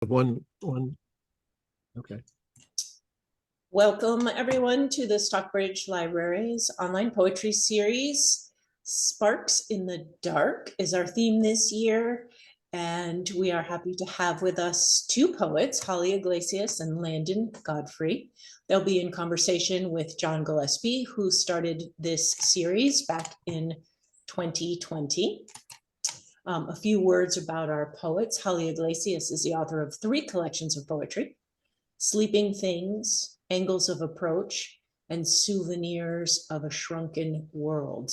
One. Okay. Welcome everyone to the Stockbridge Library's online poetry series. Sparks in the Dark is our theme this year, and we are happy to have with us two poets, Holly Iglesias and Landon Godfrey. They'll be in conversation with John Gillespie, who started this series back in 2020. A few words about our poets. Holly Iglesias is the author of 3 collections of poetry: Sleeping Things, Angles of Approach, and Souvenirs of a Shrunken World.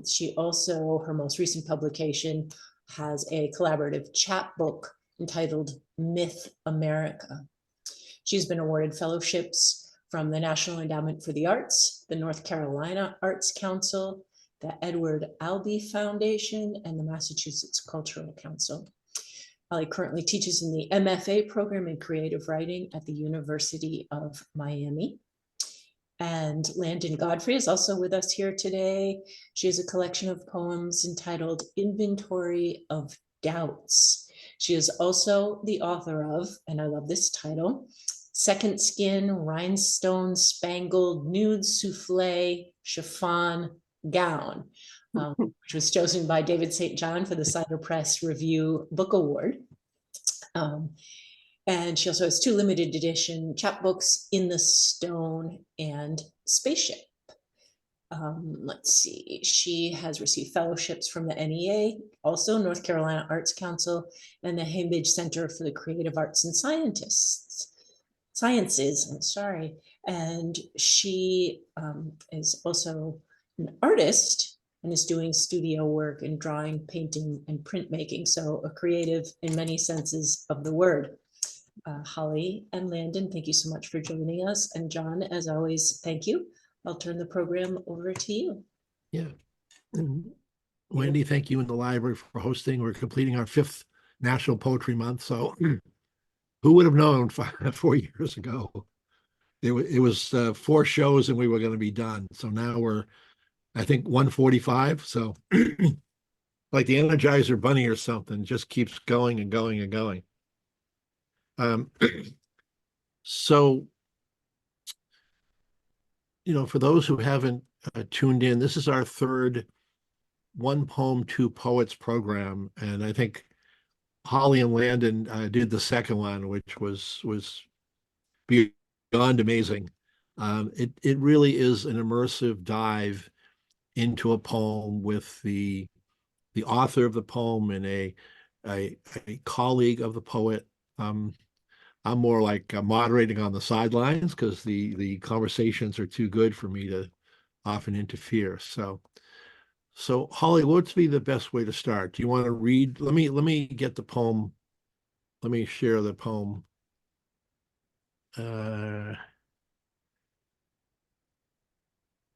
She also, her most recent publication has a collaborative chapbook entitled Myth America. She's been awarded fellowships from the National Endowment for the Arts, the North Carolina Arts Council, the Edward Albee Foundation, and the Massachusetts Cultural Council. Holly currently teaches in the MFA program in creative writing at the University of Miami. And Landon Godfrey is also with us here today. She has a collection of poems entitled Inventory of Doubts. She is also the author of, and I love this title, Second Skin, Rhinestone Spangled Nude Souffle Chiffon Gown, which was chosen by David St. John for the Cider Press Review Book Award. And she also has 2 limited edition chapbooks, In the Stone and Spaceship. Let's see, she has received fellowships from the NEA, also North Carolina Arts Council, and the Hambidge Center for the Creative Arts and Sciences, I'm sorry. And she is also an artist and is doing studio work and drawing, painting, and printmaking. So a creative in many senses of the word. Holly and Landon, thank you so much for joining us. And John, as always, thank you. I'll turn the program over to you. Yeah. And Wendy, thank you and the library for hosting. We're completing our 5th National Poetry Month. So who would have known 4 years ago? It was 4 shows and we were going to be done. So now we're, I think, 145. So like the Energizer Bunny or something, just keeps going and going and going. So, for those who haven't tuned in, this is our 3rd One Poem, 2 Poets program. And I think Holly and Landon did the second one, which was beyond amazing. It really is an immersive dive into a poem with the author of the poem and a colleague of the poet. I'm more like moderating on the sidelines because the conversations are too good for me to often interfere. So Holly, what would be the best way to start? Do you want to read? Let me get the poem. Let me share the poem. Here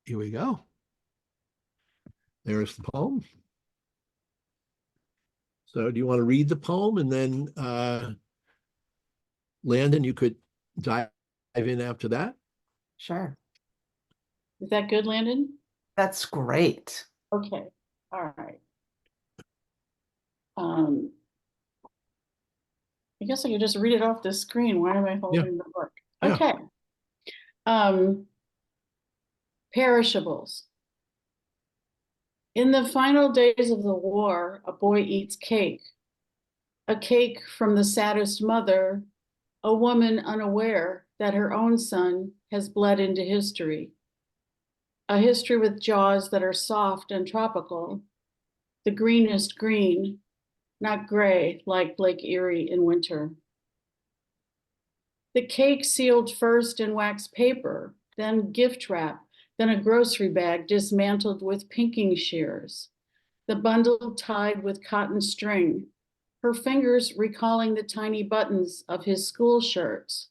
we go. There's the poem. So do you want to read the poem and then Landon, you could dive in after that? Sure. Is that good, Landon? That's great. Okay. All right. I guess I could just read it off the screen. Why am I holding the book? Okay. Perishables. In the final days of the war, a boy eats cake. A cake from the saddest mother, a woman unaware that her own son has bled into history. A history with jaws that are soft and tropical, the greenest green, not gray like Lake Erie in winter. The cake sealed first in wax paper, then gift wrap, then a grocery bag dismantled with pinking shears, the bundle tied with cotton string, her fingers recalling the tiny buttons of his school shirts,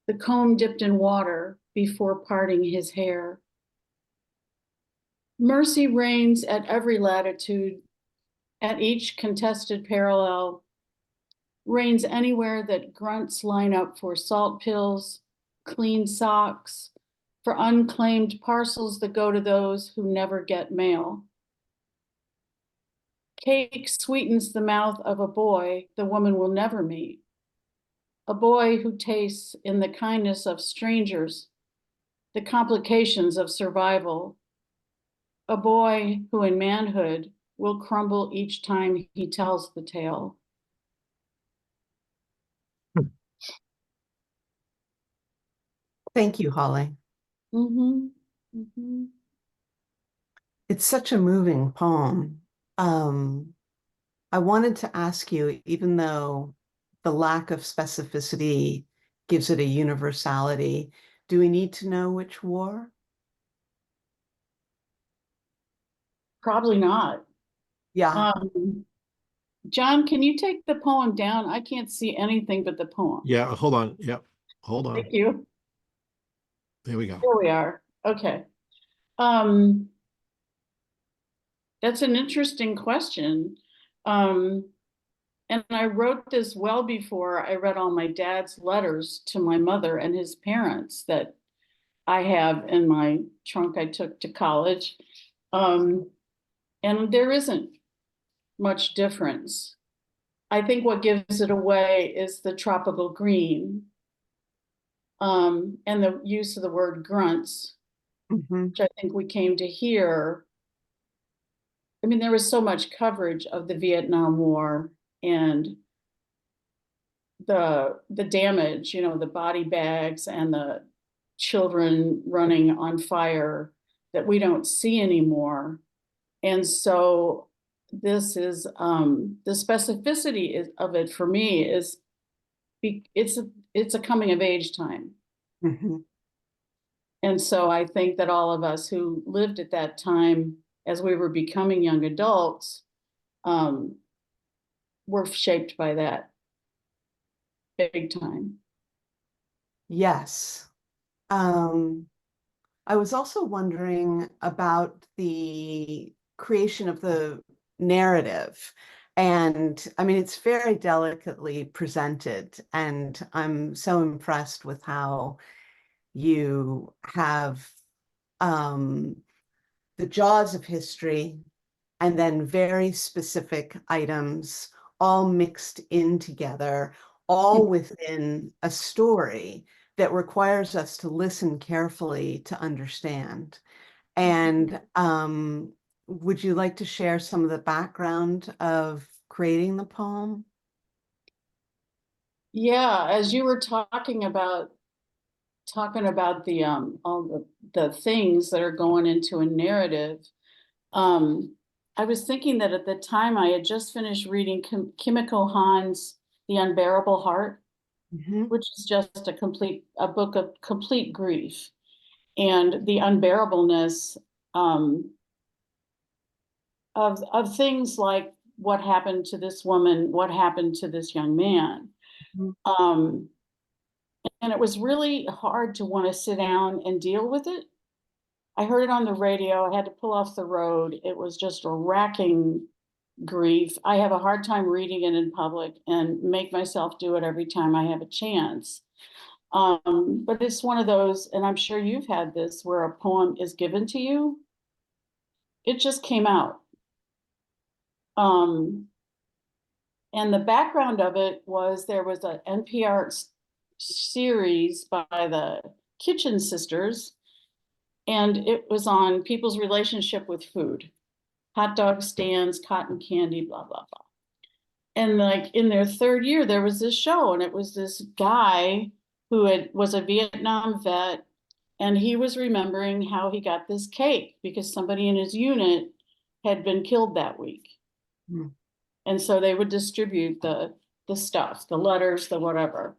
the comb dipped in water before parting his hair. Mercy reigns at every latitude, at each contested parallel, reigns anywhere that grunts line up for salt pills, clean socks, for unclaimed parcels that go to those who never get mail. Cake sweetens the mouth of a boy the woman will never meet, a boy who tastes in the kindness of strangers the complications of survival, a boy who in manhood will crumble each time he tells the tale. Thank you, Holly. Mm-hmm. Mm-hmm. It's such a moving poem. I wanted to ask you, even though the lack of specificity gives it a universality, do we need to know which war? Probably not. Yeah. John, can you take the poem down? I can't see anything but the poem. Yeah, hold on. Yep. Hold on. Thank you. There we go. Here we are. Okay. That's an interesting question. And I wrote this well before I read all my dad's letters to my mother and his parents that I have in my trunk I took to college. And there isn't much difference. I think what gives it away is the tropical green, and the use of the word grunts, Mhm. which I think we came to hear. I mean, there was so much coverage of the Vietnam War and the damage, the body bags and the children running on fire that we don't see anymore. And so this is the specificity of it for me is it's a coming of age time. Mhm. And so I think that all of us who lived at that time as we were becoming young adults were shaped by that big time. Yes. I was also wondering about the creation of the narrative. And I mean, it's very delicately presented, and I'm so impressed with how you have the jaws of history and then very specific items all mixed in together, all within a story that requires us to listen carefully to understand. And would you like to share some of the background of creating the poem? Yeah, as you were talking about the all the things that are going into a narrative, I was thinking that at the time I had just finished reading Kimiko Han's The Unbearable Heart, Mhm. which is just a book of complete grief and the unbearableness of things like what happened to this woman, what happened to this young man. Mhm. And it was really hard to want to sit down and deal with it. I heard it on the radio. I had to pull off the road. It was just a racking grief. I have a hard time reading it in public and make myself do it every time I have a chance. But it's one of those, and I'm sure you've had this, where a poem is given to you. It just came out. And the background of it was there was an NPR series by the Kitchen Sisters, and it was on people's relationship with food, hot dog stands, cotton candy, blah, blah, blah. And like in their third year, there was this show, and it was this guy who was a Vietnam vet, and he was remembering how he got this cake because somebody in his unit had been killed that week. Mm. And so they would distribute the stuff, the letters, the whatever.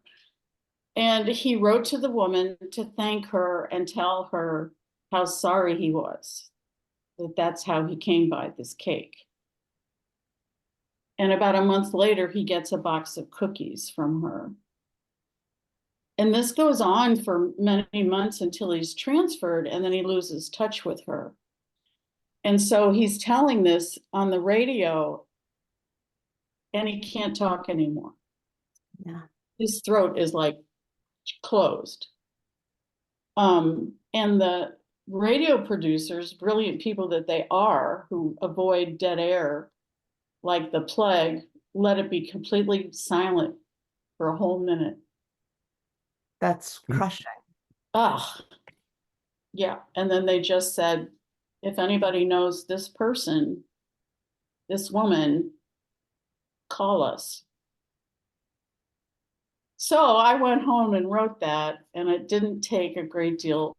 And he wrote to the woman to thank her and tell her how sorry he was that that's how he came by this cake. And about a month later, he gets a box of cookies from her. And this goes on for many months until he's transferred, and then he loses touch with her. And so he's telling this on the radio, and he can't talk anymore. Yeah. His throat is like closed. And the radio producers, brilliant people that they are, who avoid dead air like the plague, let it be completely silent for a whole minute. That's crushing. Ah, yeah. And then they just said, if anybody knows this person, this woman, call us. So I went home and wrote that, and it didn't take a great deal.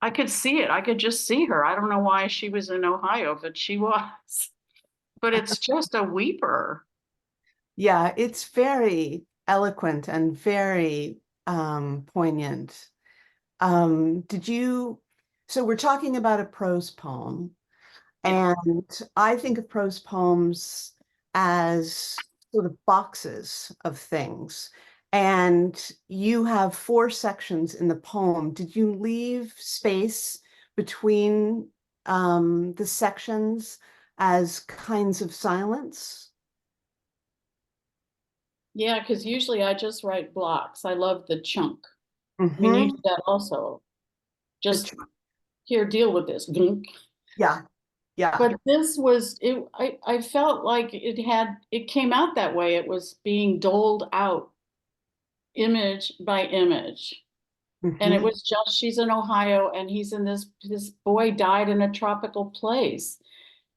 I could see it. I could just see her. I don't know why she was in Ohio, but she was. But it's just a weeper. Yeah, it's very eloquent and very poignant. So we're talking about a prose poem, Yeah. and I think of prose poems as sort of boxes of things. And you have 4 sections in the poem. Did you leave space between the sections as kinds of silence? Yeah, because usually I just write blocks. I love the chunk. I mean, you Mhm. do that also. Just ch- here, deal with this. Yeah, yeah. But this was it. I felt like it came out that way. It was being doled out image by image. And it Mhm. was just she's in Ohio and he's in this boy died in a tropical place.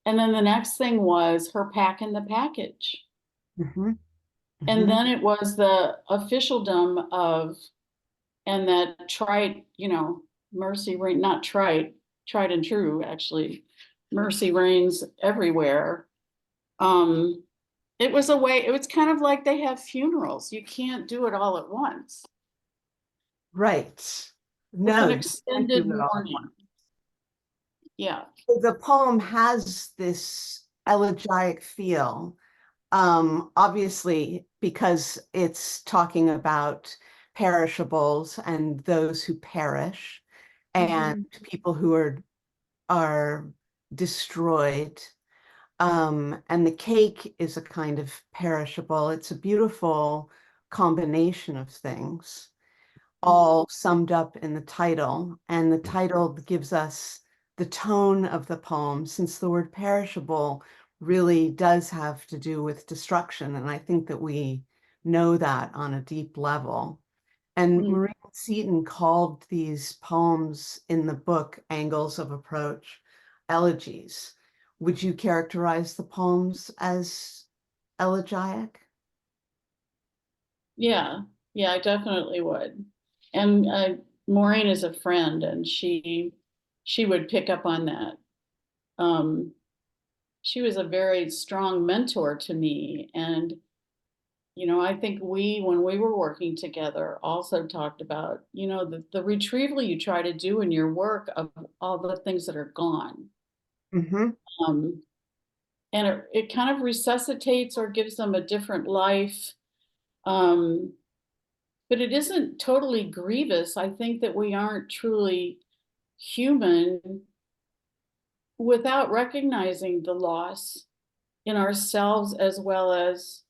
And then the next thing was her packing the package. Mhm. And Mhm. then it was the officialdom of, and that trite, mercy reign, not trite, tried and true, actually, mercy reigns everywhere. Um, it was a way, it was kind of like they have funerals. You can't do it all at once. Right. It's an No, you can't extended do it all. mourning. Yeah. The poem has this elegiac feel, obviously because it's talking about perishables and those who perish and Mhm. people who are destroyed. And the cake is a kind of perishable. It's a beautiful combination of things, all summed up in the title. And the title gives us the tone of the poem, since the word perishable really does have to do with destruction. And I think that we know that on a deep level. And Mm. Marie Seton called these poems in the book Angles of Approach elegies. Would you characterize the poems as elegiac? Yeah, yeah, I definitely would. And Maureen is a friend, and she would pick up on that. Um, she was a very strong mentor to me, and I think when we were working together, also talked about the retrieval you try to do in your work of all the things that are gone. Mm-hmm. Um, and it kind of resuscitates or gives them a different life. Um, but it isn't totally grievous. I think that we aren't truly human without recognizing the loss in ourselves, as well as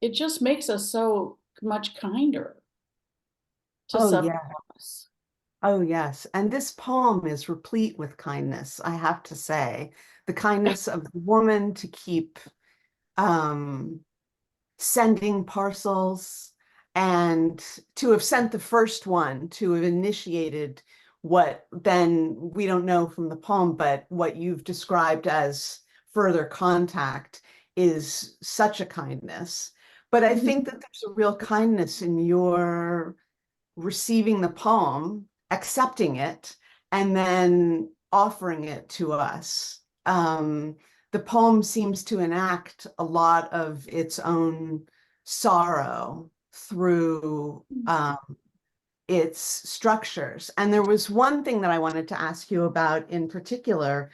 it just makes us so much kinder to Oh, suffer yeah. loss. Oh, yes. And this poem is replete with kindness, I have to say. The kindness of the woman to keep um, sending parcels, and to have sent the first one, to have initiated what then we don't know from the poem, but what you've described as further contact is such a kindness. But I think that there's a real kindness in your receiving the poem, accepting it, and then offering it to us. The poem seems to enact a lot of its own sorrow through its structures. And there was one thing that I wanted to ask you about in particular.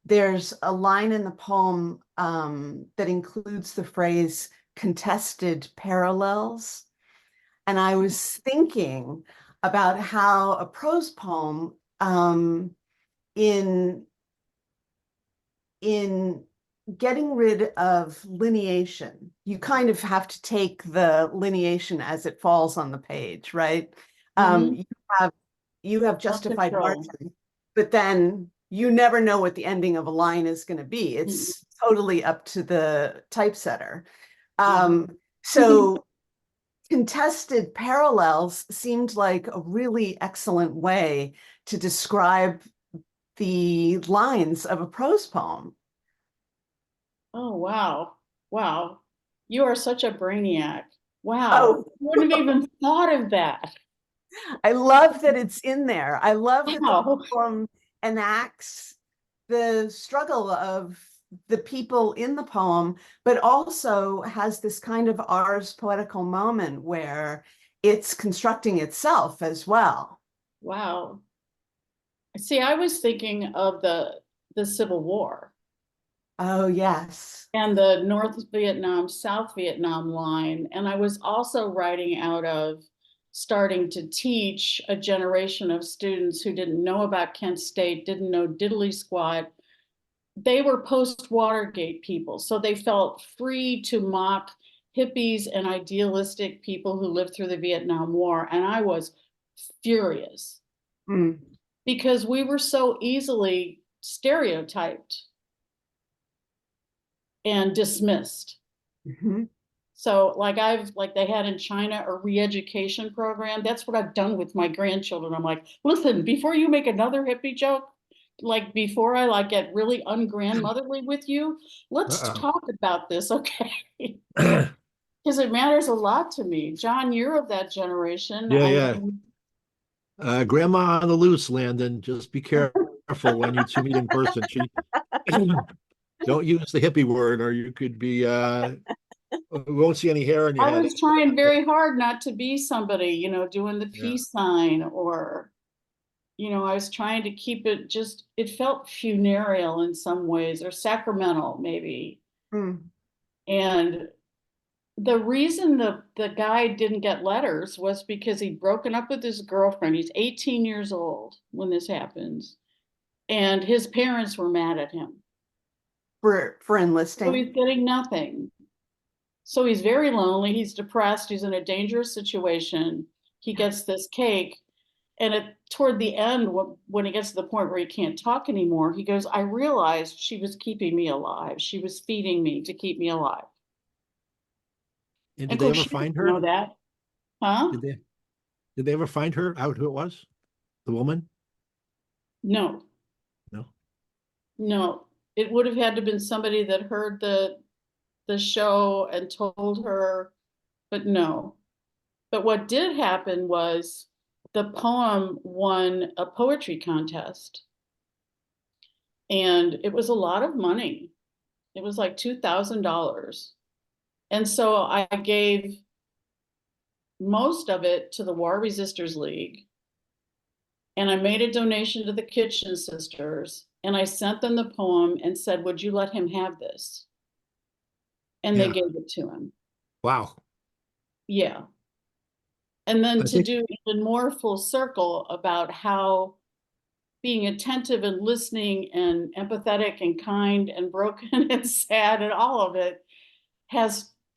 There's a line in the poem that includes the phrase contested parallels. And I was thinking about how a prose poem in in getting rid of lineation, you kind of have to take the lineation as it falls on the page, right? Mhm. You have Self justified control. margin, but then you never know what the ending of a line is going to be. Mm-mm. It's totally up to the typesetter. So contested parallels seemed like a really excellent way to describe the lines of a prose poem. Oh, wow. Wow. You are such a brainiac. Wow. Oh, Wouldn't have even thought of that. I love that it's in there. I love that the Wow. poem enacts the struggle of the people in the poem, but also has this kind of ars poetical moment where it's constructing itself as well. Wow. See, I was thinking of the Civil War Oh, yes. and the North Vietnam, South Vietnam line. And I was also writing out of starting to teach a generation of students who didn't know about Kent State, didn't know diddly squat. They were post-Watergate people, so they felt free to mock hippies and idealistic people who lived through the Vietnam War. And I was furious Mm. because we were so easily stereotyped and dismissed. Mhm. So like they had in China a re-education program. That's what I've done with my grandchildren. I'm like, listen, before you make another hippie joke, like before I like get really ungrandmotherly with you, let's Uh-oh. talk about this, okay? Because it matters a lot to me. John, you're of that generation. Yeah, I yeah. mean, Grandma on the loose, Landon. Just be careful when you two meet in person. She don't use the hippie word, or you could be we won't see any hair on your I head. was trying very hard not to be somebody, doing the Yeah. peace sign or, I was trying to keep it just, it felt funereal in some ways or sacramental maybe. Mm. And the reason the guy didn't get letters was because he'd broken up with his girlfriend. He's 18 years old when this happens. And his parents were mad at him. For So enlisting. he's getting nothing. So he's very lonely. He's depressed. He's in a dangerous situation. He gets this cake. And toward the end, when he gets to the point where he can't talk anymore, he goes, I realized she was keeping me alive. She was feeding me to keep me alive. And And did of they course, ever she find didn't her? know that. Huh? Did they ever find her out who it was? The woman? No, No. no. It would have had to been somebody that heard the show and told her, but no. But what did happen was the poem won a poetry contest. And it was a lot of money. It was like $2,000. And so I gave most of it to the War Resisters League. And I made a donation to the Kitchen Sisters. And I sent them the poem and said, would you let him have this? And they Yeah. gave it to him. Wow. Yeah. And then I to think do even more full circle about how being attentive and listening and empathetic and kind and broken and sad and all of it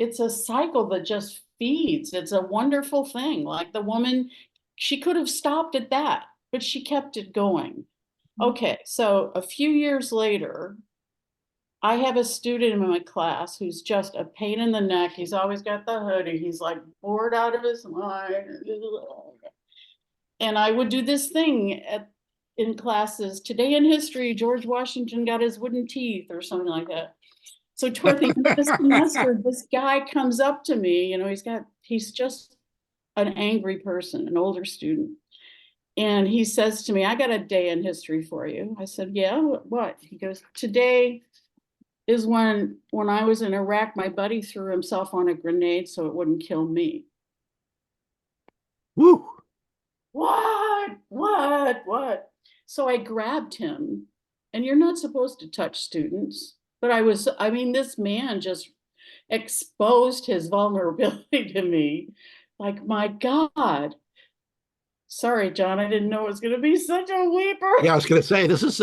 it's a cycle that just feeds. It's a wonderful thing. Like the woman, she could have stopped at that, but she kept it going. Okay, so a few years later, I have a student in my class who's just a pain in the neck. He's always got the hoodie. He's like bored out of his mind. And I would do this thing in classes. Today in history, George Washington got his wooden teeth or something like that. So toward the end of the semester, this guy comes up to me, he's just an angry person, an older student. And he says to me, I got a day in history for you. I said, yeah, what? He goes, today is when I was in Iraq, my buddy threw himself on a grenade so it wouldn't kill me. woo. What? So I grabbed him, and you're not supposed to touch students, but this man just exposed his vulnerability to me. Like, my God. Sorry, John, I didn't know it was going to be such a weeper. Yeah, I was going to say this is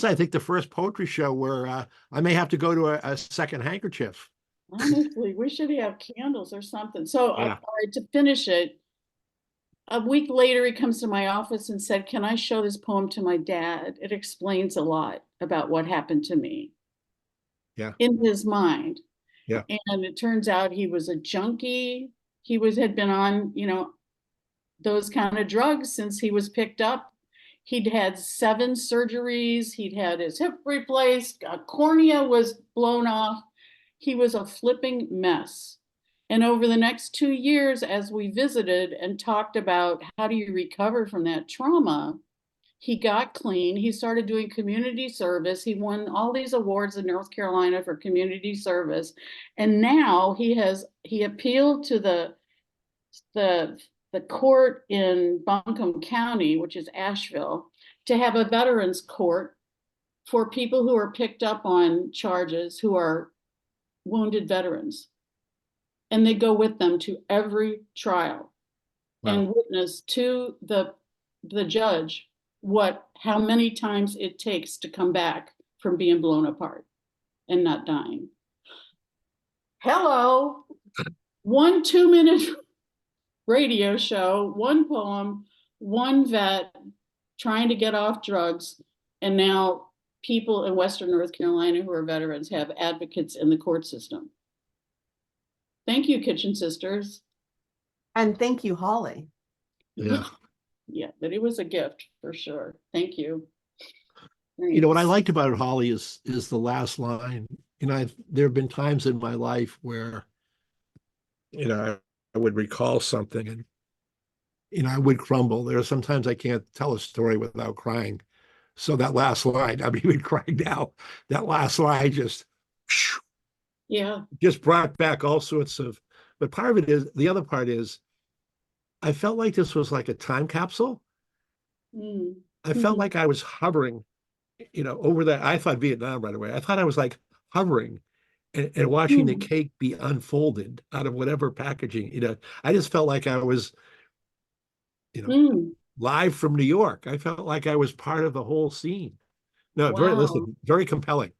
I think the first poetry show where I may have to go to a second handkerchief. Honestly, we should have candles or something. So Yeah. to finish it, a week later, he comes to my office and said, can I show this poem to my dad? It explains a lot about what happened to me. Yeah. In his mind. Yeah. And it turns out he was a junkie. Had been on, those kind of drugs since he was picked up. He'd had 7 surgeries. He'd had his hip replaced. A cornea was blown off. He was a flipping mess. And over the next 2 years, as we visited and talked about how do you recover from that trauma, he got clean. He started doing community service. He won all these awards in North Carolina for community service. And now he appealed to the court in Buncombe County, which is Asheville, to have a veterans court for people who are picked up on charges who are wounded veterans. And they go with them to every trial. Wow. And witness to the judge how many times it takes to come back from being blown apart and not dying. Hello, 1 2-minute radio show, 1 poem, 1 vet trying to get off drugs, and now people in Western North Carolina who are veterans have advocates in the court system. Thank you, Kitchen Sisters. And thank you, Holly. Yeah. Yeah, but it was a gift for sure. Thank you. Thanks. You know, what I liked about it, Holly, is the last line. There have been times in my life where, I would recall something and, I would crumble. There are sometimes I can't tell a story without crying. So that last line, I'm even crying now. That last line just brought back all sorts of, but part of it is, the other part is, I felt like this was like a time capsule. I felt like I was hovering, over that. I thought Vietnam right away. I thought I was like hovering and watching the cake be unfolded out of whatever packaging. I just felt like I was, live from New York. I felt like I was part of the whole scene. No, wow. Very compelling.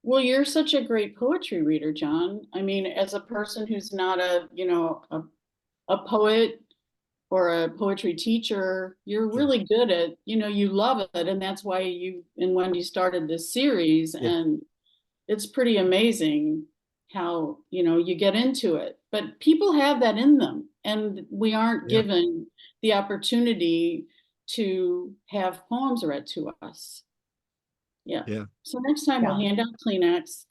Well, you're such a great poetry reader, John. I mean, as a person who's not a poet or a poetry teacher, you're really good at, you love it. And that's why you and Wendy started this series. Yeah. And it's pretty amazing how, you get into it. But people have that in them. And we aren't given the opportunity to have poems read to us. Yeah. So next time we'll hand out Kleenex.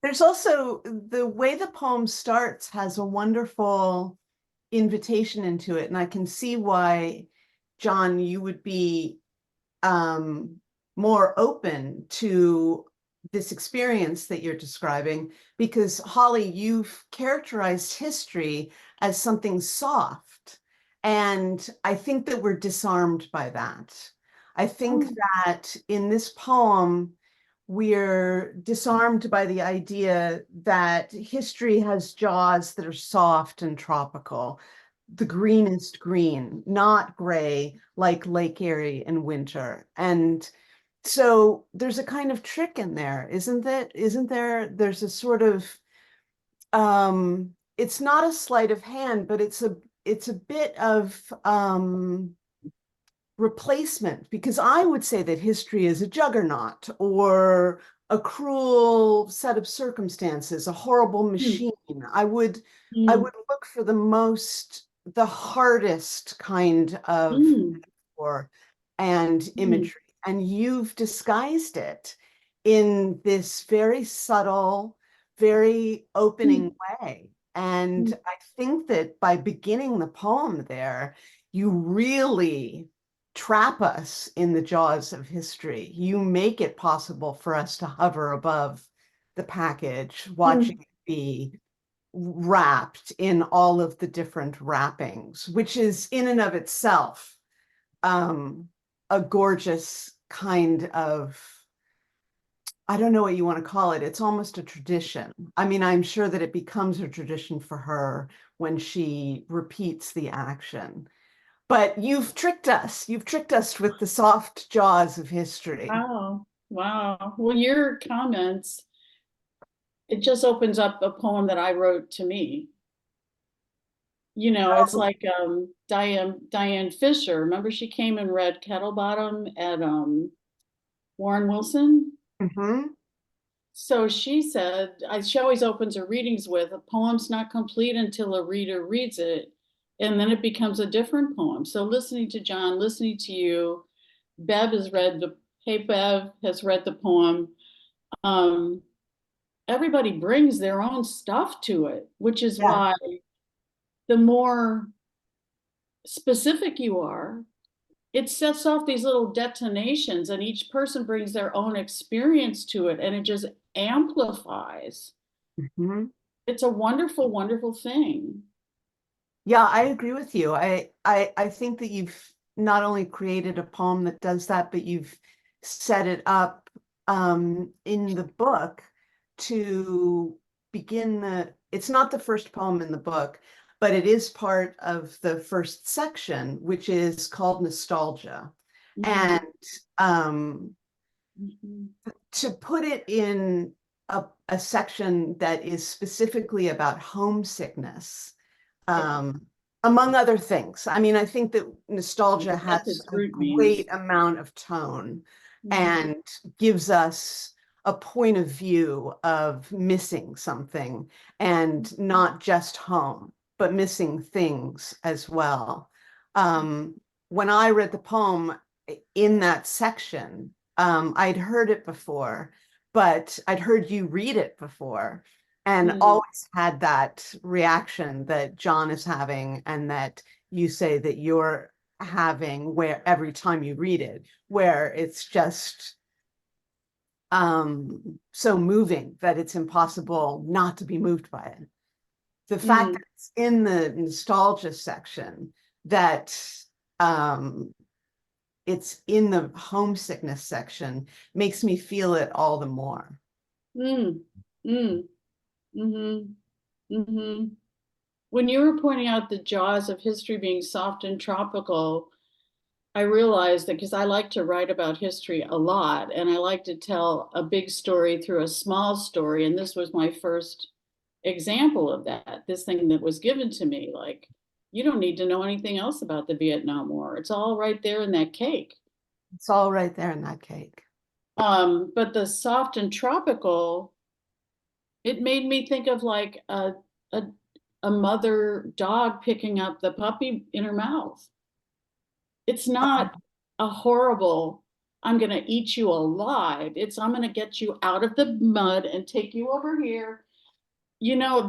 There's also the way the poem starts has a wonderful invitation into it. And I can see why, John, you would be more open to this experience that you're describing, because Holly, you've characterized history as something soft. And I think that we're disarmed by that. I think that in this poem, we're disarmed by the idea that history has jaws that are soft and tropical, the greenest green, not gray like Lake Erie in winter. And so there's a kind of trick in there, isn't there? There's a sort of, it's not a sleight of hand, but it's a bit of replacement, because I would say that history is a juggernaut or a cruel set of circumstances, a horrible machine. I would look for the hardest kind of metaphor and imagery, and you've disguised it in this very subtle, very opening way. And I think that by beginning the poem there, you really trap us in the jaws of history. You make it possible for us to hover above the package, watching it be wrapped in all of the different wrappings, which is in and of itself a gorgeous kind of, I don't know what you want to call it. It's almost a tradition. I mean, I'm sure that it becomes a tradition for her when she repeats the action. But you've tricked us. You've tricked us with the soft jaws of history. Wow. Wow. Well, your comments, it just opens up a poem that I wrote to me. It's like Diane Fisher. Remember, she came and read Kettle Bottom at Warren Wilson? Mm-hmm. So she said, she always opens her readings with, a poem's not complete until a reader reads it, and then it becomes a different poem. So listening to John, listening to you, Bev has read Bev has read the poem. Everybody brings their own stuff to it, which is Yeah. why the more specific you are, it sets off these little detonations, and each person brings their own experience to it, and it just amplifies. Mhm. It's a wonderful, wonderful thing. Yeah, I agree with you. I think that you've not only created a poem that does that, but you've set it up in the book to begin it's not the first poem in the book, but it is part of the first section, which is called Nostalgia. Mhm. And Mhm. to put it in a section that is specifically about homesickness, among other things. I mean, I think that nostalgia That's has its a root great means. amount of tone Mhm. and gives us a point of view of missing something, and not just home, but missing things as well. When I read the poem in that section, I'd heard it before, but I'd heard you read it before, and Mhm. always had that reaction that John is having, and that you say that you're having, where every time you read it, where it's just so moving that it's impossible not to be moved by it. The fact that it's in the nostalgia section, that it's in the homesickness section, makes me feel it all the more. Mm. Mm. Mhm. Mhm. When you were pointing out the jaws of history being soft and tropical, I realized that because I like to write about history a lot, and I like to tell a big story through a small story. And this was my first example of that. This thing that was given to me, like, you don't need to know anything else about the Vietnam War. It's all right there in that cake. It's all right there in that cake. But the soft and tropical, it made me think of like a, a mother dog picking up the puppy in her mouth. It's not a horrible, I'm going to eat you alive. It's, I'm going to get you out of the mud and take you over here. You know,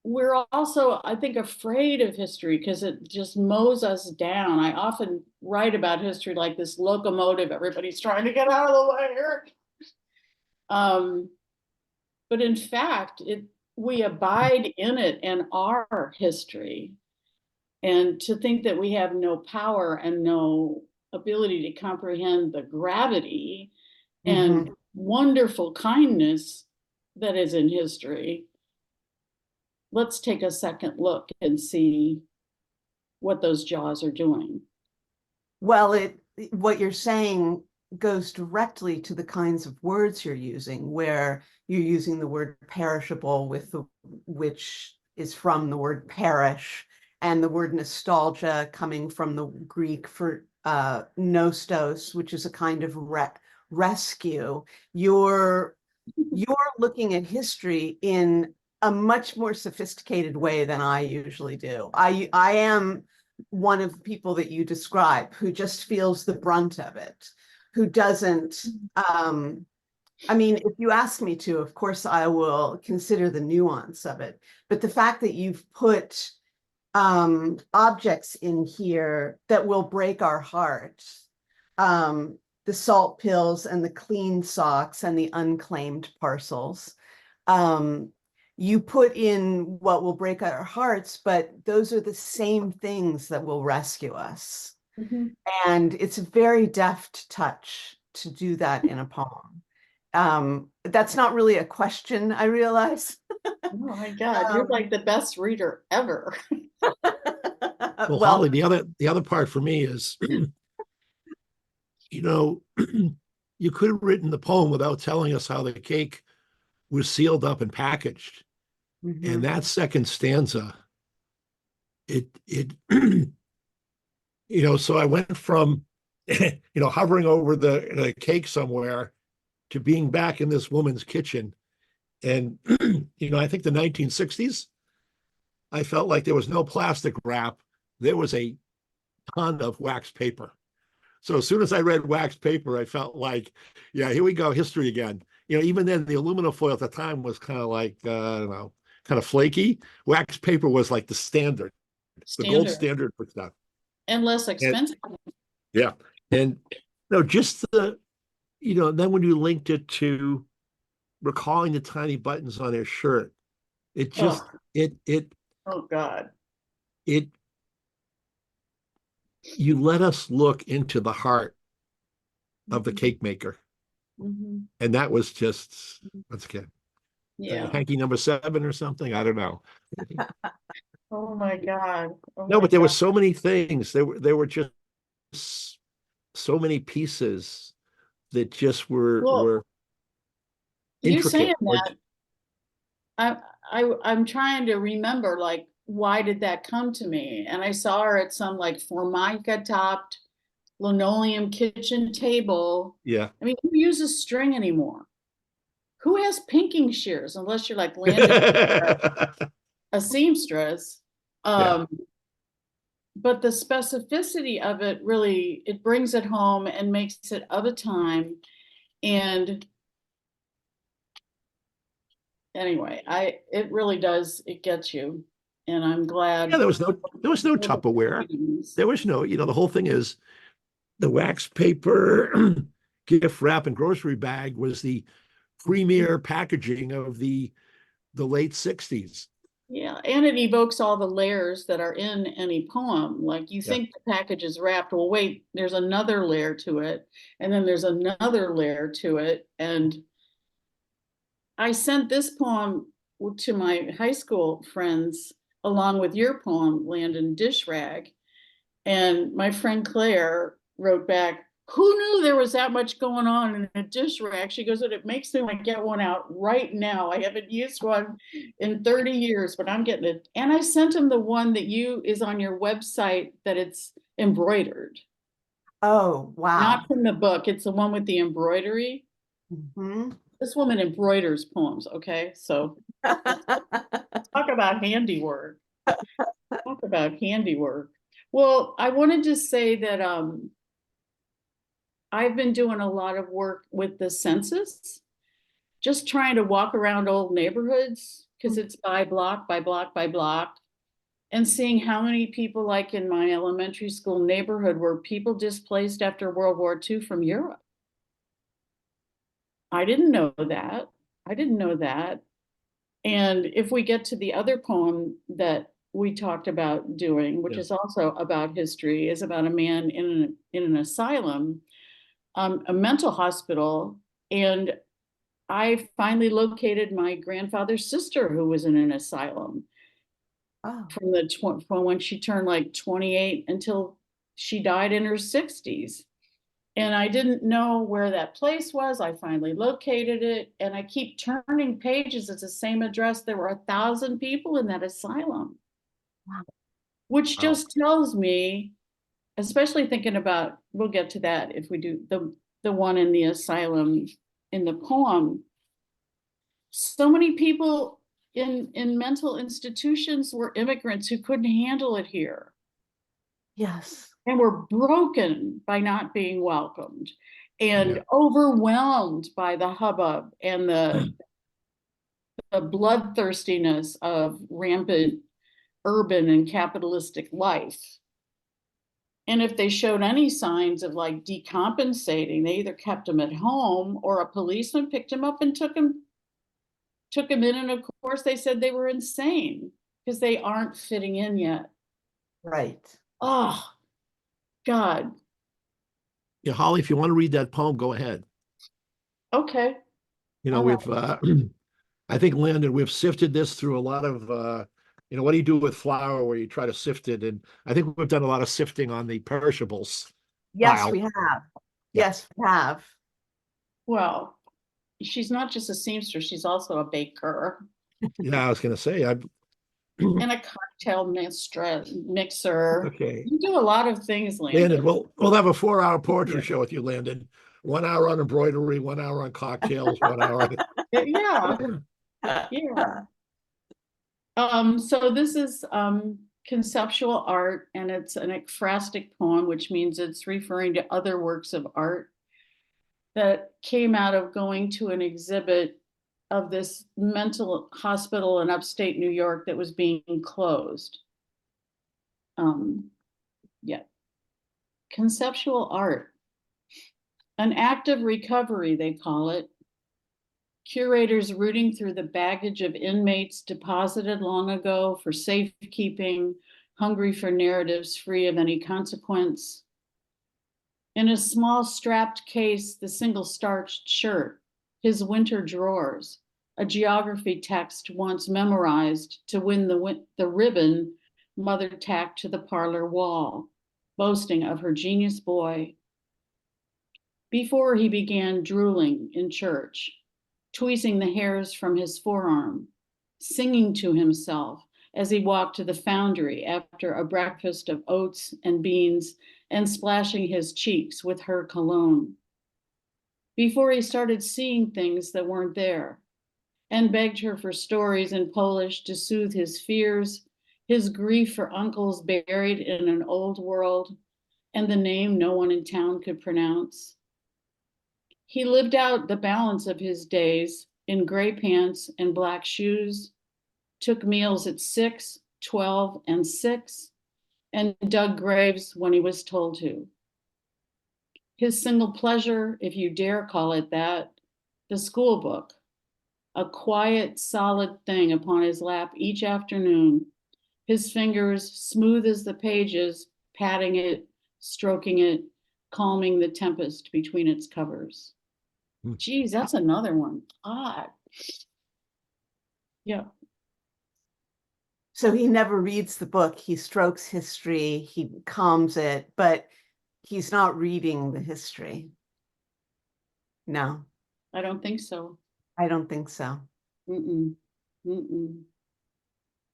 we're also, I think, afraid of history because it just mows us down. I often write about history like this locomotive, everybody's trying to get out of the way. Um, but in fact, we abide in it and our history. And to think that we have no power and no ability to comprehend the gravity and Mhm. wonderful kindness that is in history, let's take a second look and see what those jaws are doing. Well, what you're saying goes directly to the kinds of words you're using, where you're using the word perishable which is from the word perish, and the word nostalgia coming from the Greek for nostos, which is a kind of rescue. You're looking at history in a much more sophisticated way than I usually do. I am one of the people that you describe who just feels the brunt of it, who doesn't. I mean, if you ask me to, of course, I will consider the nuance of it. But the fact that you've put objects in here that will break our hearts, the salt pills and the clean socks and the unclaimed parcels. You put in what will break our hearts, but those are the same things that will rescue us. Mm-hmm. And it's a very deft touch to do that in a poem. That's not really a question, I realize. Oh my God, you're like the best reader ever. Well, Well, Holly, the other part for me is, you know, you could have written the poem without telling us how the cake was sealed up and packaged. And mhm. that second stanza, it so I went from hovering over the cake somewhere to being back in this woman's kitchen. And, I think the 1960s, I felt like there was no plastic wrap. There was a ton of wax paper. So as soon as I read wax paper, I felt like, yeah, here we go, history again. Even then, the aluminum foil at the time was kind of like, I don't know, kind of flaky. Wax paper was like the standard, the gold standard for stuff. And less expensive. Yeah. And just then when you linked it to recalling the tiny buttons on her shirt, it just, oh God. You let us look into the heart of the cake maker. Mm-hmm. And that was just, let's get hanky number 7 or something. I don't know. Oh my God. No, but there were so many things. There were just so many pieces that just were you saying intricate. that, I'm trying to remember, like, why did that come to me? And I saw her at some like formica topped linoleum kitchen table. Yeah. I mean, who uses string anymore? Who has pinking shears unless you're like Landon, a seamstress? But the specificity of it really, it brings it home and makes it of a time. And anyway, it really does, it gets you. And I'm glad. Yeah, there was no Tupperware. There was no, the whole thing is the wax paper gift wrap and grocery bag was the premier packaging of the late 60s. Yeah, and it evokes all the layers that are in any poem. Like you think the package is wrapped, well, wait, there's another layer to it, and then there's another layer to it. And I sent this poem to my high school friends along with your poem, Landon Dish Rag. And my friend Claire wrote back, who knew there was that much going on in a dish rack? She goes, it makes me want to get one out right now. I haven't used one in 30 years, but I'm getting it. And I sent him the one that is on your website that it's embroidered. Oh, wow. Not from the book. It's the one with the embroidery. Mm-hmm. This woman embroiders poems. Okay. So talk about handiwork. Talk about handiwork. Well, I wanted to say that, I've been doing a lot of work with the census, just trying to walk around old neighborhoods because it's by block, by block, by block, and seeing how many people, like in my elementary school neighborhood, were people displaced after World War II from Europe. I didn't know that. And if we get to the other poem that we talked about doing, which is also about history, is about a man in an asylum, a mental hospital, and I finally located my grandfather's sister who was in an asylum from when she turned like 28 until she died in her 60s. And I didn't know where that place was. I finally located it, and I keep turning pages. It's the same address. There were 1,000 people in that asylum, which just tells me, especially thinking about, we'll get to that if we do the one in the asylum in the poem. So many people in mental institutions were immigrants who couldn't handle it here. Yes. And were broken by not being welcomed and overwhelmed by the hubbub and the bloodthirstiness of rampant urban and capitalistic life. And if they showed any signs of like decompensating, they either kept them at home or a policeman picked them up and took them in. And of course they said they were insane because they aren't fitting in yet. Right. Oh, God. Yeah, Holly, if you want to read that poem, go ahead. Okay. We've, I think, Landon, we've sifted this through a lot of, what do you do with flour where you try to sift it? And I think we've done a lot of sifting on the perishables. Yes, we have. Yes, we have. Well, she's not just a seamstress, she's also a baker. Yeah, I was going to say, and a cocktail mixer. Okay. You do a lot of things, Landon. Landon, we'll have a 4-hour poetry show with you, Landon. 1 hour on embroidery, 1 hour on cocktails, 1 hour on Yeah, yeah. So this is conceptual art, and it's an ekphrastic poem, which means it's referring to other works of art that came out of going to an exhibit of this mental hospital in upstate New York that was being closed. Yeah. Conceptual art. An act of recovery, they call it. Curators rooting through the baggage of inmates deposited long ago for safekeeping, hungry for narratives free of any consequence. In a small strapped case, the single starched shirt, his winter drawers, a geography text once memorized to win the ribbon mother tacked to the parlor wall, boasting of her genius boy. Before he began drooling in church, tweezing the hairs from his forearm, singing to himself as he walked to the foundry after a breakfast of oats and beans and splashing his cheeks with her cologne. Before he started seeing things that weren't there and begged her for stories in Polish to soothe his fears, his grief for uncles buried in an old world, and the name no one in town could pronounce. He lived out the balance of his days in gray pants and black shoes, took meals at 6, 12, and 6, and dug graves when he was told to. His single pleasure, if you dare call it that, the school book, a quiet, solid thing upon his lap each afternoon, his fingers smooth as the pages, patting it, stroking it, calming the tempest between its covers. Geez, that's another one. Odd. Yeah. So he never reads the book. He strokes history, he calms it, but he's not reading the history. No, I don't think so. I don't think so. Mm-mm. Mm-mm.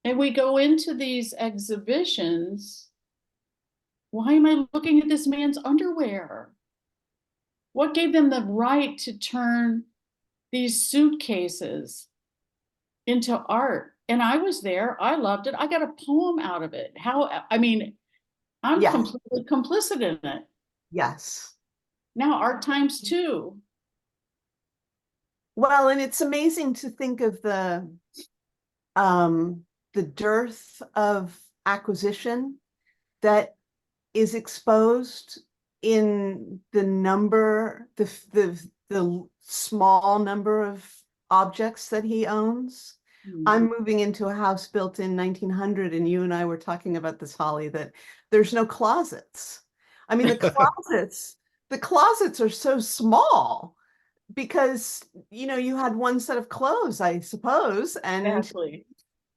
And we go into these exhibitions. Why am I looking at this man's underwear? What gave them the right to turn these suitcases into art? And I was there. I loved it. I got a poem out of it. I mean, I'm Yeah. completely complicit in it. Yes. Now art times 2. Well, and it's amazing to think of the dearth of acquisition that is exposed in the number, the small number of objects that he owns. I'm moving into a house built in 1900, and you and I were talking about this, Holly, that there's no closets. I mean, the closets are so small because, you know, you had one set of clothes, I suppose, and Exactly.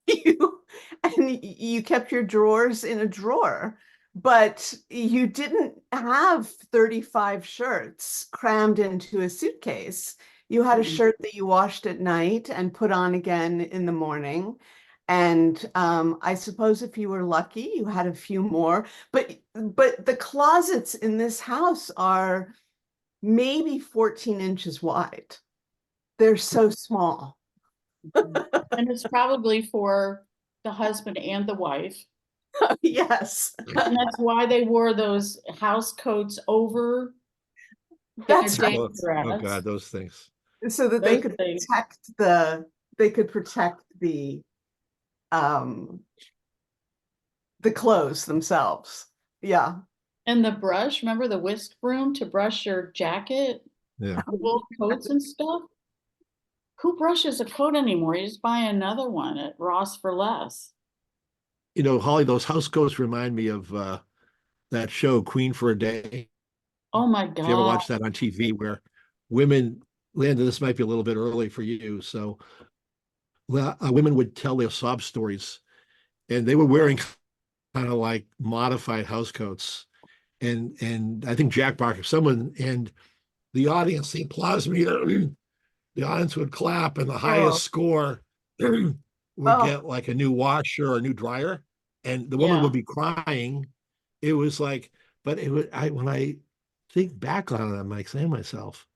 you kept your drawers in a drawer, but you didn't have 35 shirts crammed into a suitcase. You had a shirt that you washed at night and put on again in the morning. And I suppose if you were lucky, you had a few more. But the closets in this house are maybe 14 inches wide. They're so small. And it's probably for the husband and the wife. Yes. And that's why they wore those house coats over That's their right. day Oh dress. God, those things. So that Those things. they could protect the clothes themselves. Yeah. And the brush, remember the whisk broom to brush your jacket, Yeah. wool coats and stuff? Who brushes a coat anymore? You just buy another one at Ross for less. You know, Holly, those house coats remind me of that show, Queen for a Day. Oh my If you ever God. watched that on TV, where women, Landon, this might be a little bit early for you. So women would tell their sob stories, and they were wearing kind of like modified house coats. And I think Jack Barker, someone, and the audience, the applause meter, the audience would clap, and the highest score would get like a new washer or a new dryer, and the woman Yeah. would be crying. It was like, but it was when I think back on it, I'm like saying to myself,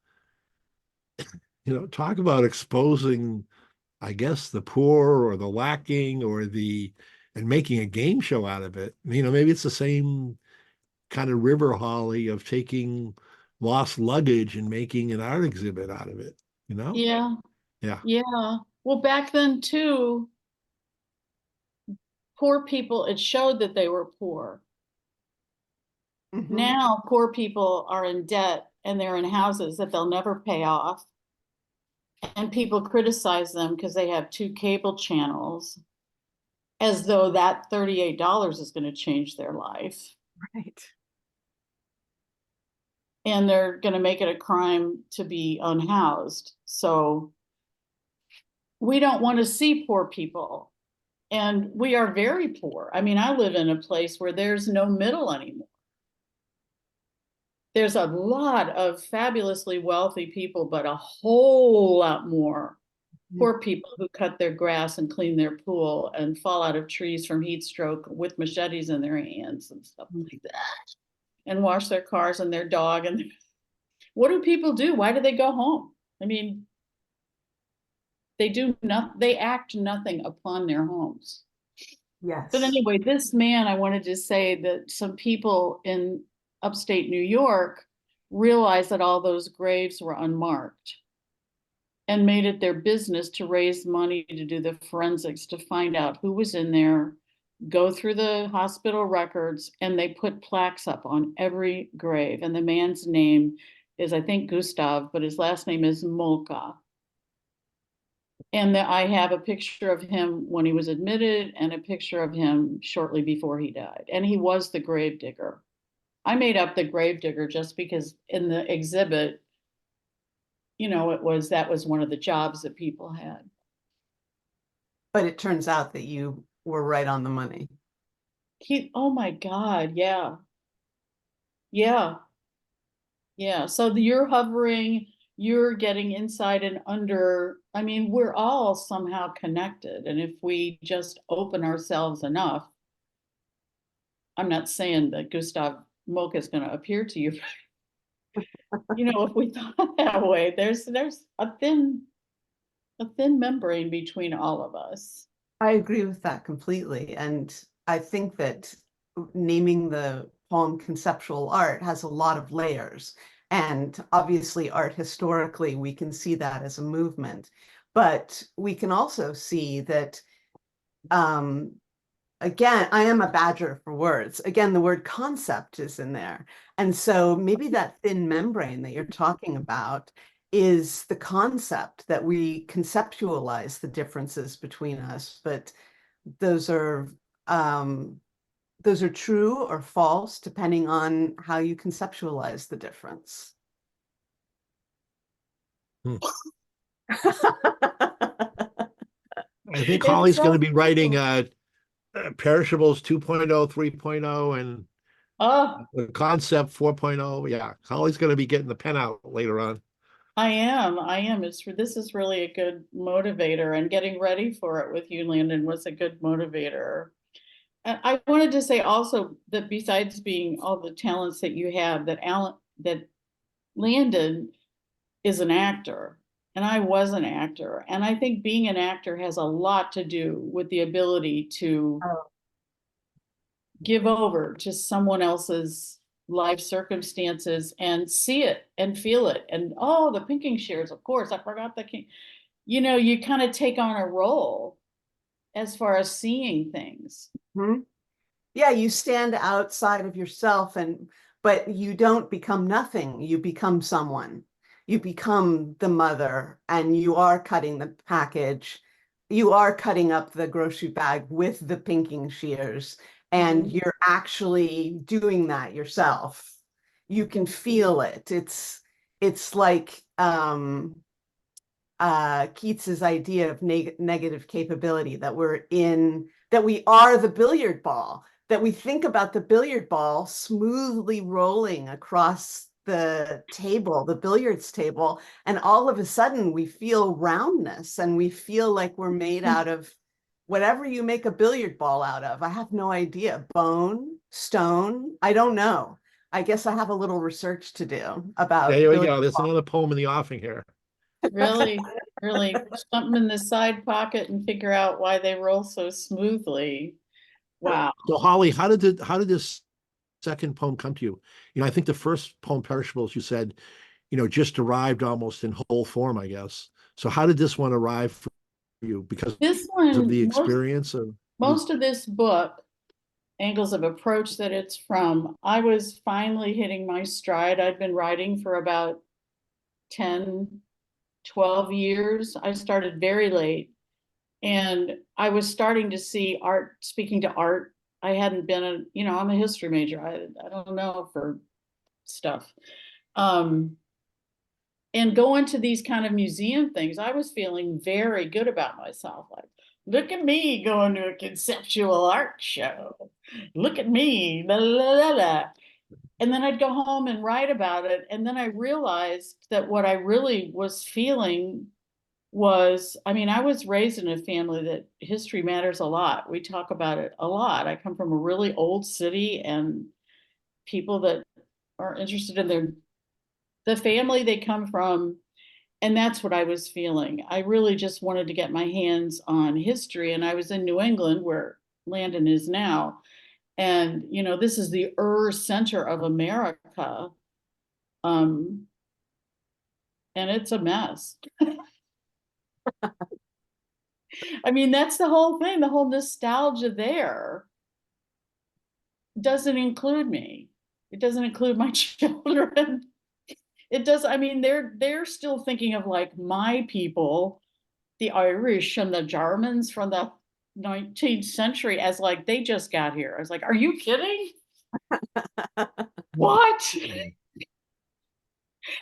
talk about exposing, I guess, the poor or the lacking and making a game show out of it. Maybe it's the same kind of river holly of taking lost luggage and making an art exhibit out of it, you know? Yeah, Yeah. yeah. Well, back then too, poor people, it showed that they were poor. Mhm. Now, poor people are in debt and they're in houses that they'll never pay off. And people criticize them because they have 2 cable channels, as though that $38 is going to change their life. Right. And they're going to make it a crime to be unhoused. So we don't want to see poor people. And we are very poor. I mean, I live in a place where there's no middle anymore. There's a lot of fabulously wealthy people, but a whole lot more poor people who cut their grass and clean their pool and fall out of trees from heat stroke with machetes in their hands and stuff like that, and wash their cars and their dog. And what do people do? Why do they go home? I mean, they act nothing upon their homes. Yes. But anyway, this man, I wanted to say that some people in upstate New York realized that all those graves were unmarked and made it their business to raise money to do the forensics to find out who was in there, go through the hospital records, and they put plaques up on every grave. And the man's name is, I think, Gustav, but his last name is Molka. And I have a picture of him when he was admitted and a picture of him shortly before he died. And he was the grave digger. I made up the grave digger just because in the exhibit, that was one of the jobs that people had. But it turns out that you were right on the money. Oh my God, yeah. Yeah. Yeah. So you're hovering, you're getting inside and under. I mean, we're all somehow connected. And if we just open ourselves enough, I'm not saying that Gustav Moka is going to appear to you. If we thought that way, there's a thin membrane between all of us. I agree with that completely. And I think that naming the poem conceptual art has a lot of layers. And obviously, art historically, we can see that as a movement. But we can also see that, again, I am a badger for words. Again, the word concept is in there. And so maybe that thin membrane that you're talking about is the concept that we conceptualize the differences between us, but those are true or false depending on how you conceptualize the difference. I think Holly's going to be writing Perishables 2.0, 3.0, and the Concept 4.0. Yeah, Holly's going to be getting the pen out later on. I am. This is really a good motivator, and getting ready for it with you, Landon, was a good motivator. And I wanted to say also that besides being all the talents that you have, that Landon is an actor, and I was an actor. And I think being an actor has a lot to do with the ability to give over to someone else's life circumstances and see it and feel it. And the pinking shears, of course, I forgot the king. You kind of take on a role as far as seeing things. Mm-hmm. Yeah, you stand outside of yourself, but you don't become nothing. You become someone. You become the mother, and you are cutting the package. You are cutting up the grocery bag with the pinking shears, and you're actually doing that yourself. You can feel it. It's like Keats's idea of negative capability, that we are the billiard ball, that we think about the billiard ball smoothly rolling across the table, the billiards table, and all of a sudden we feel roundness and we feel like we're made out of whatever you make a billiard ball out of. I have no idea. Bone, stone, I don't know. I guess I have a little research to do There about we those. go. There's another poem in the offing here. Really, really put something in the side pocket and figure out why they roll so smoothly. Wow. So Holly, how did this second poem come to you? I think the first poem, Perishables, you said, just arrived almost in whole form, I guess. So how did this one arrive for you? Because This of one, the experience of most of this book, angles of approach that it's from, I was finally hitting my stride. I'd been writing for about 10, 12 years. I started very late, and I was starting to see art, speaking to art. I hadn't been I'm a history major. I don't know for stuff. And going to these kind of museum things, I was feeling very good about myself. Like, look at me going to a conceptual art show. Look at me, la la la la. And then I'd go home and write about it. And then I realized that what I really was feeling was, I was raised in a family that history matters a lot. We talk about it a lot. I come from a really old city, and people that are interested in the family they come from. And that's what I was feeling. I really just wanted to get my hands on history. And I was in New England, where Landon is now. And, this is the center of America. And it's a mess. That's the whole thing. The whole nostalgia there doesn't include me. It doesn't include my children. It does. They're still thinking of like my people, the Irish and the Germans from the 19th century, as like they just got here. I was like, are you kidding? What?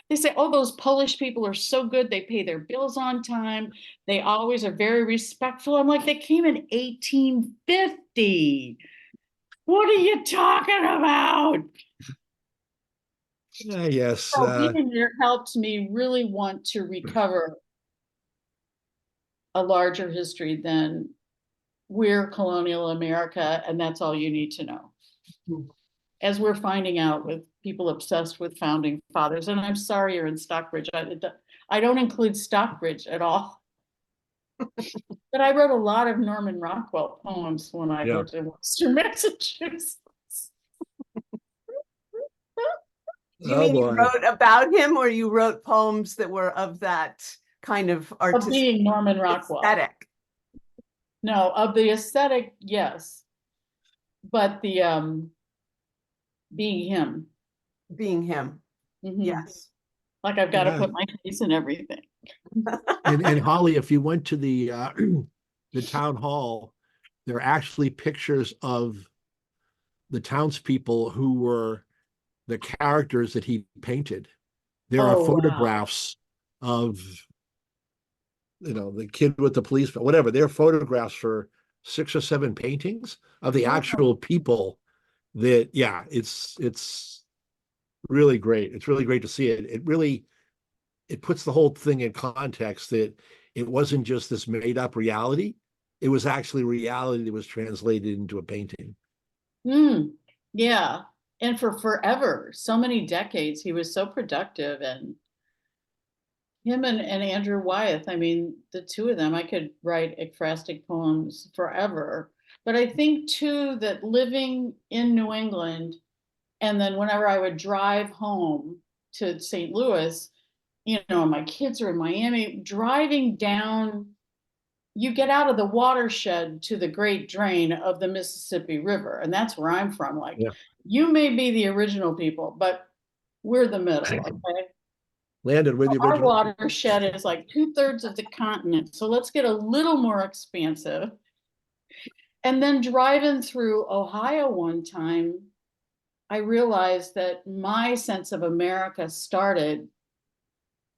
They say, oh, those Polish people are so good. They pay their bills on time. They always are very respectful. I'm like, they came in 1850. What are you talking about? yes. So being there helped me really want to recover a larger history than we're colonial America, and that's all you need to know. As we're finding out with people obsessed with founding fathers. And I'm sorry you're in Stockbridge. I don't include Stockbridge at all. But I wrote a lot of Norman Rockwell poems when I lived in Worcester, Massachusetts. You mean you wrote about him, or you wrote poems that were of that kind of artistic, of being Norman Rockwell aesthetic? No, of the aesthetic, yes. But the being him. Being him. Mm-hmm. Yes. Like I've got to put my face in everything. And Holly, if you went to the town hall, there are actually pictures of the townspeople who were the characters that he painted. There are photographs of, the kid with the police, whatever. There are photographs for 6 or 7 paintings of the actual people that, it's really great. It's really great to see it. It puts the whole thing in context that it wasn't just this made up reality. It was actually reality that was translated into a painting. Yeah. And for forever, so many decades, he was so productive. And him and Andrew Wyeth, the two of them, I could write ekphrastic poems forever. But I think too that living in New England, and then whenever I would drive home to St. Louis, my kids are in Miami, driving down, you get out of the watershed to the Great Drain of the Mississippi River. And that's where I'm from. Like, you may be the original people, but we're the middle, okay? Landon, we're the original. Our watershed is like 2/3 of the continent. So let's get a little more expansive. And then driving through Ohio one time, I realized that my sense of America started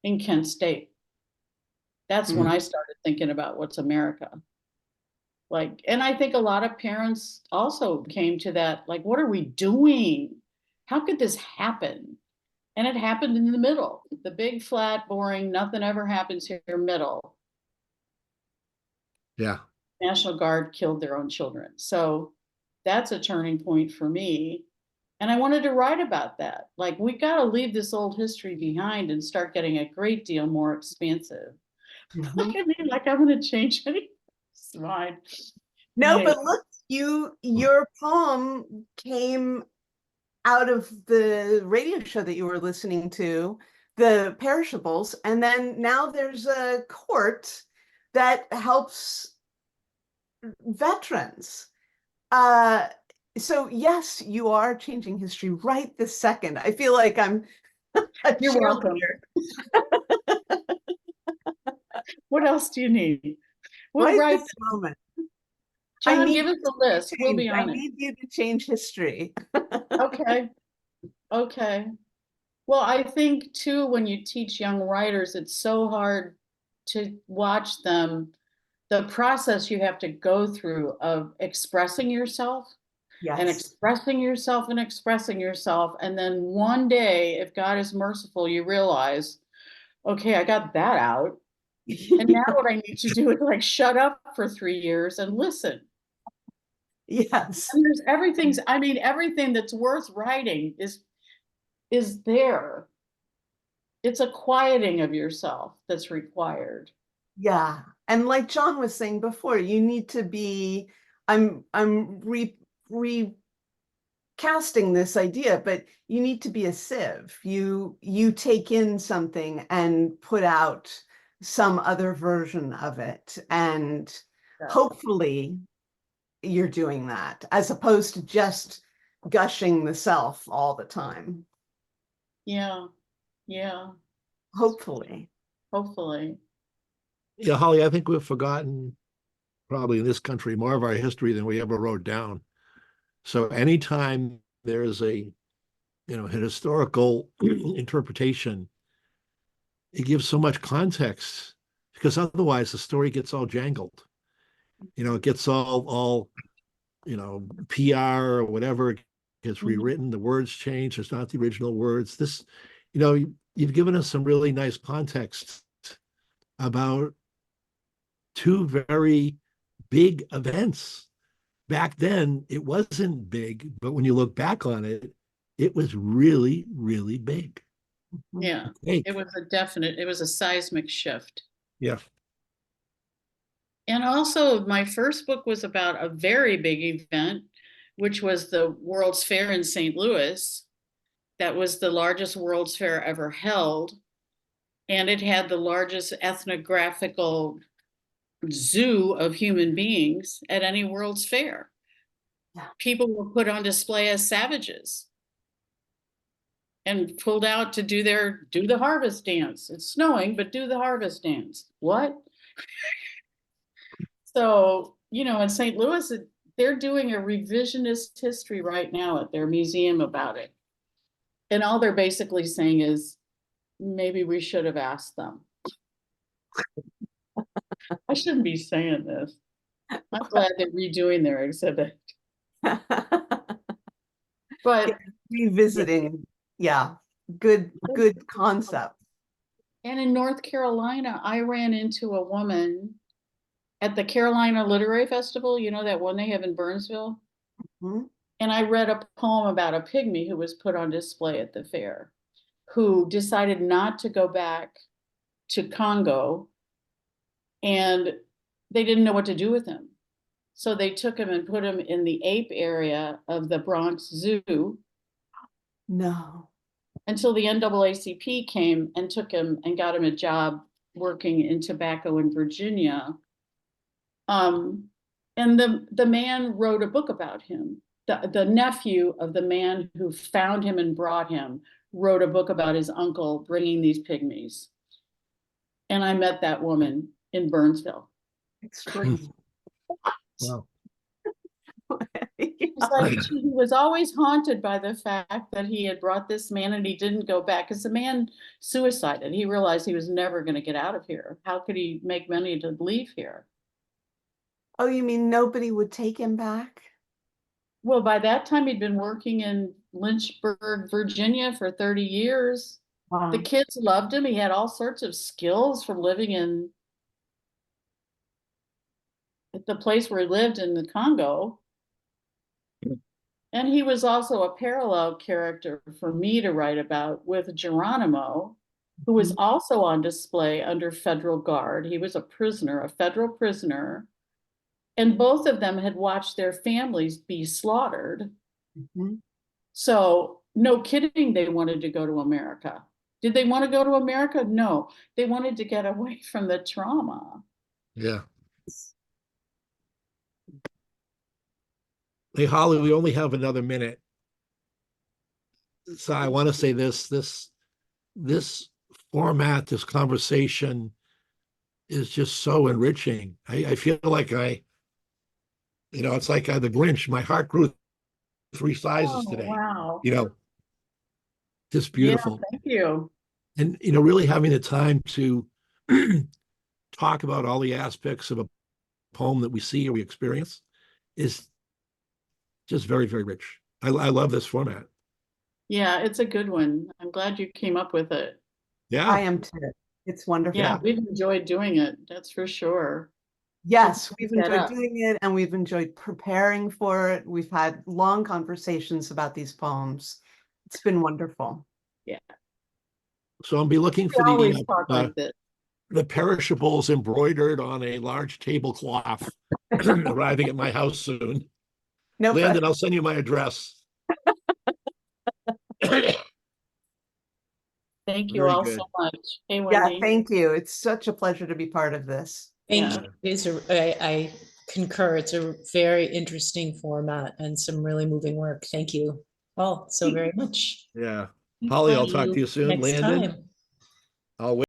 in Kent State. That's when I started thinking about what's America. Like, and I think a lot of parents also came to that, like, what are we doing? How could this happen? And it happened in the middle, the big, flat, boring, nothing ever happens here middle. Yeah. National Guard killed their own children. So that's a turning point for me. And I wanted to write about that. Like, we got to leave this old history behind and start getting a great deal more expansive. Mhm. I mean, like, I'm going to change anybody's mind. No, Hey, but look, your poem came out of the radio show that you were listening to, The Perishables, and then now there's a court that helps veterans. Uh, so yes, you are changing history right this second. I feel like I'm a you're welcome. cheerleader What else do you need? We'll right write. this moment. John, give us a list. We'll be I on it. need you to change history. Okay. Okay. Well, I think too, when you teach young writers, it's so hard to watch them, the process you have to go through of expressing yourself and Yes. expressing yourself and expressing yourself. And then one day, if God is merciful, you realize, okay, I got that out. And now what I need to do is like shut up for 3 years and listen. Yes. And there's everything's, I mean, everything that's worth writing is there. It's a quieting of yourself that's required. Yeah. And like John was saying before, you need to be, I'm recasting this idea, but you need to be a sieve. You take in something and put out some other version of it. And Yeah. hopefully you're doing that as opposed to just gushing the self all the time. Yeah. Yeah. Hopefully. Hopefully. Yeah, Holly, I think we've forgotten probably in this country more of our history than we ever wrote down. So anytime there's a an historical interpretation, it gives so much context because otherwise the story gets all jangled. It gets all PR or whatever gets rewritten. The words change. It's not the original words. This, you've given us some really nice context about two very big events. Back then, it wasn't big, but when you look back on it, it was really, really big. Yeah. Big. It was a seismic shift. Yeah. And also, my first book was about a very big event, which was the World's Fair in St. Louis. That was the largest World's Fair ever held. And it had the largest ethnographical zoo of human beings at any World's Fair. Yeah. People were put on display as savages and pulled out to do the harvest dance. It's snowing, but do the harvest dance. What? So, in St. Louis, they're doing a revisionist history right now at their museum about it. And all they're basically saying is, maybe we should have asked them. I shouldn't be saying this. I'm glad they're redoing their exhibit. But Revisiting, yeah, good concept. and in North Carolina, I ran into a woman at the Carolina Literary Festival, that one they have in Burnsville. Mhm. And I read a poem about a pygmy who was put on display at the fair, who decided not to go back to Congo, and they didn't know what to do with him. So they took him and put him in the ape area of the Bronx Zoo No. until the NAACP came and took him and got him a job working in tobacco in Virginia. And the man wrote a book about him. The nephew of the man who found him and brought him wrote a book about his uncle bringing these pygmies. And I met that woman in Burnsville. Extreme. Wow. It's like he was always haunted by the fact that he had brought this man and he didn't go back because the man suicided. He realized he was never going to get out of here. How could he make money to leave here? Oh, you mean nobody would take him back? Well, by that time, he'd been working in Lynchburg, Virginia for 30 years. Wow. The kids loved him. He had all sorts of skills from living in the place where he lived in the Congo. And he was also a parallel character for me to write about with Geronimo, who was also on display under federal guard. He was a prisoner, a federal prisoner. And both of them had watched their families be slaughtered. Mhm. So, no kidding, they wanted to go to America. Did they want to go to America? No, they wanted to get away from the trauma. Yeah. Hey, Holly, we only have another minute. So I want to say this format, this conversation is just so enriching. I feel like it's like the Grinch. My heart grew 3 sizes Oh, today. wow. Just Yeah, beautiful. thank you. And really having the time to talk about all the aspects of a poem that we see or we experience is just very, very rich. I love this format. Yeah, it's a good one. I'm glad you came up with it. I Yeah. am too. It's wonderful. Yeah, we've enjoyed doing it, that's for sure. Yes, we've Set enjoyed up. doing it and we've enjoyed preparing for it. We've had long conversations about these poems. It's been wonderful. So I'll be looking We for always talk like this. the perishables embroidered on a large tablecloth arriving at my house soon. No Landon, pressure. I'll send you my address. Thank you Very all good. so much. Hey, Yeah, Wendy. thank you. It's such a pleasure to be part of this. Thank Yeah. you. I concur. It's a very interesting format and some really moving work. Thank you all so very much. Yeah. Holly, I'll See talk to you soon. next Landon, time. I'll wait.